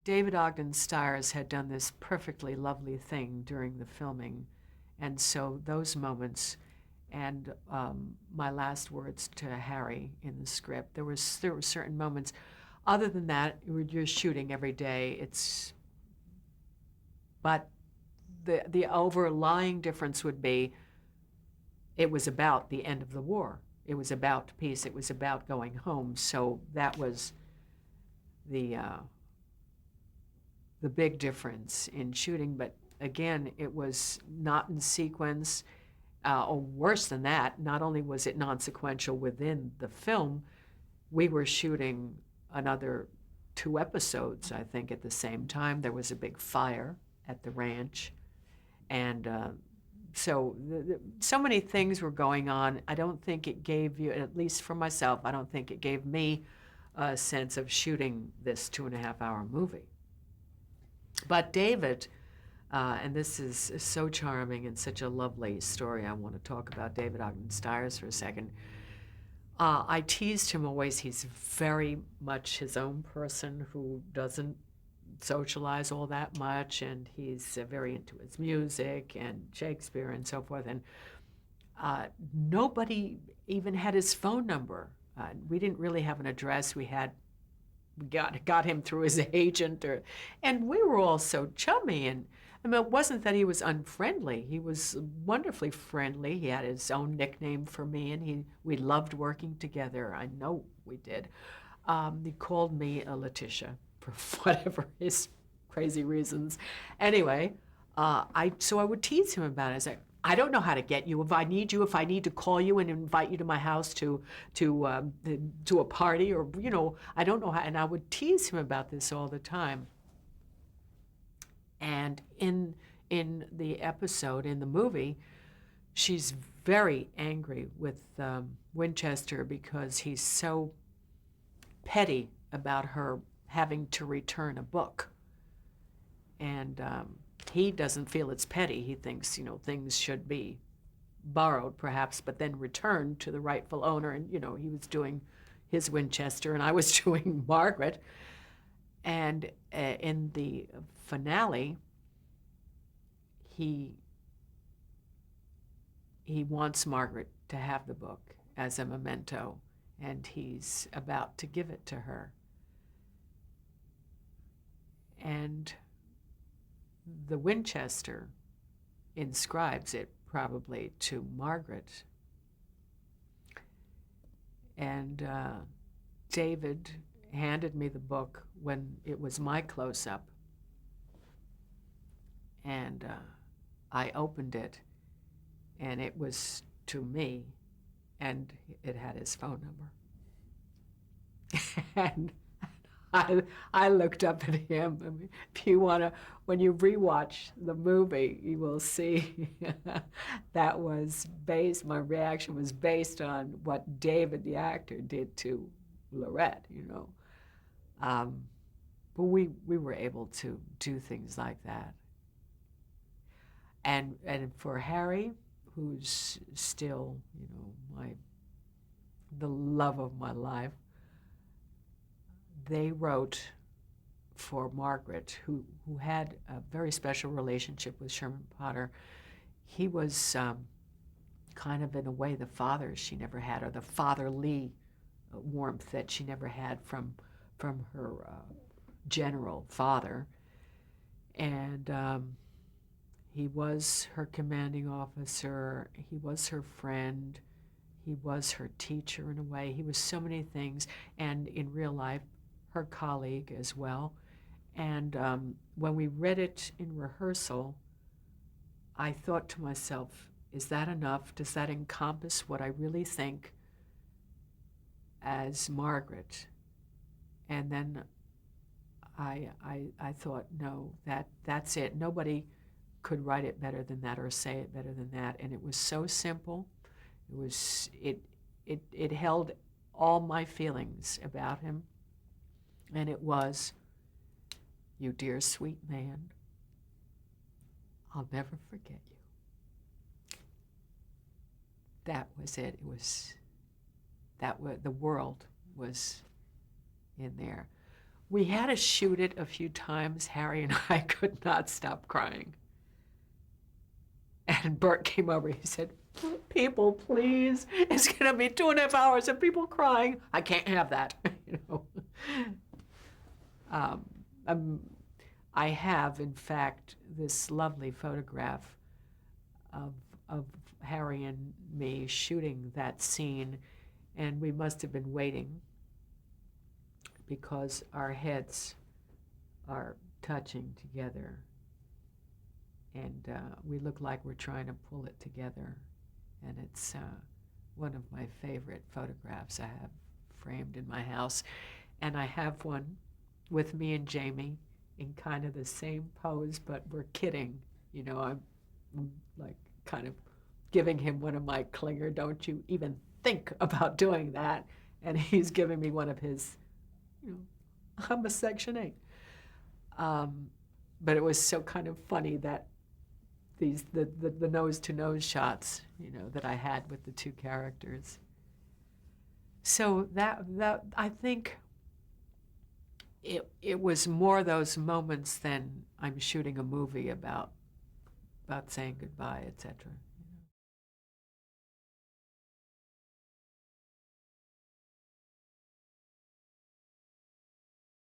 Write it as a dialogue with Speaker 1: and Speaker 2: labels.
Speaker 1: David Ogden Stiers had done this perfectly lovely thing during the filming, and so those moments, and my last words to Harry in the script, there were certain moments. Other than that, you're shooting every day. But the overlying difference would be it was about the end of the war. It was about peace. It was about going home. So that was the big difference in shooting. But again, it was not in sequence, or worse than that. Not only was it non-sequential within the film, we were shooting another 2 episodes, I think, at the same time. There was a big fire at the ranch, and so so many things were going on. I don't think it gave you, at least for myself, I don't think it gave me a sense of shooting this 2.5-hour movie. But David, and this is so charming and such a lovely story. I want to talk about David Ogden Stiers for a second. I teased him always. He's very much his own person who doesn't socialize all that much, and he's very into his music and Shakespeare and so forth. And nobody even had his phone number. We didn't really have an address. We got him through his agent, and we were all so chummy. And I mean, it wasn't that he was unfriendly. He was wonderfully friendly. He had his own nickname for me, and we loved working together. I know we did. He called me Letitia for whatever his crazy reasons. Anyway, so I would tease him about it. I said, I don't know how to get you. If I need to call you and invite you to my house to a party, or I don't know how. And I would tease him about this all the time. And in the episode, in the movie, she's very angry with Winchester because he's so petty about her having to return a book. And he doesn't feel it's petty. He thinks, things should be borrowed perhaps, but then returned to the rightful owner. And, he was doing his Winchester and I was doing Margaret. And in the finale, he wants Margaret to have the book as a memento, and he's about to give it to her. And the Winchester inscribes it probably to Margaret. And David handed me the book when it was my close-up. And I opened it, and it was to me, and it had his phone number. And I looked up at him. I mean, if you want to, when you rewatch the movie, you will see that was my reaction was based on what David, the actor, did to Loretta, But we were able to do things like that. And for Harry, who's still, the love of my life, they wrote for Margaret, who had a very special relationship with Sherman Potter. He was kind of, in a way, the father she never had, or the fatherly warmth that she never had from her general father. And he was her commanding officer. He was her friend. He was her teacher in a way. He was so many things, and in real life, her colleague as well. And when we read it in rehearsal, I thought to myself, is that enough? Does that encompass what I really think as Margaret? And then I thought, no, that's it. Nobody could write it better than that or say it better than that. And it was so simple. It held all my feelings about him. And it was, you dear sweet man, I'll never forget you. That was it. It was, the world was in there. We had to shoot it a few times. Harry and I could not stop crying. And Bert came over. He said, "People, please. It's going to be 2.5 hours of people crying. I can't have that." You know. Um, um, I have, in fact, this lovely photograph of, of Harry and me shooting that scene, and we must have been waiting because our heads are touching together, and we look like we're trying to pull it together. And it's one of my favorite photographs I have framed in my house. And I have one with me and Jamie in kind of the same pose, but we're kidding. You know, I'm like kind of giving him one of my clinger, "Don't you even think about doing that." And he's giving me one of his, you know, I'm a Section 8. But it was so kind of funny that the nose-to-nose shots, you know, that I had with the two characters. So that I think it was more those moments than I'm shooting a movie about saying goodbye, etc.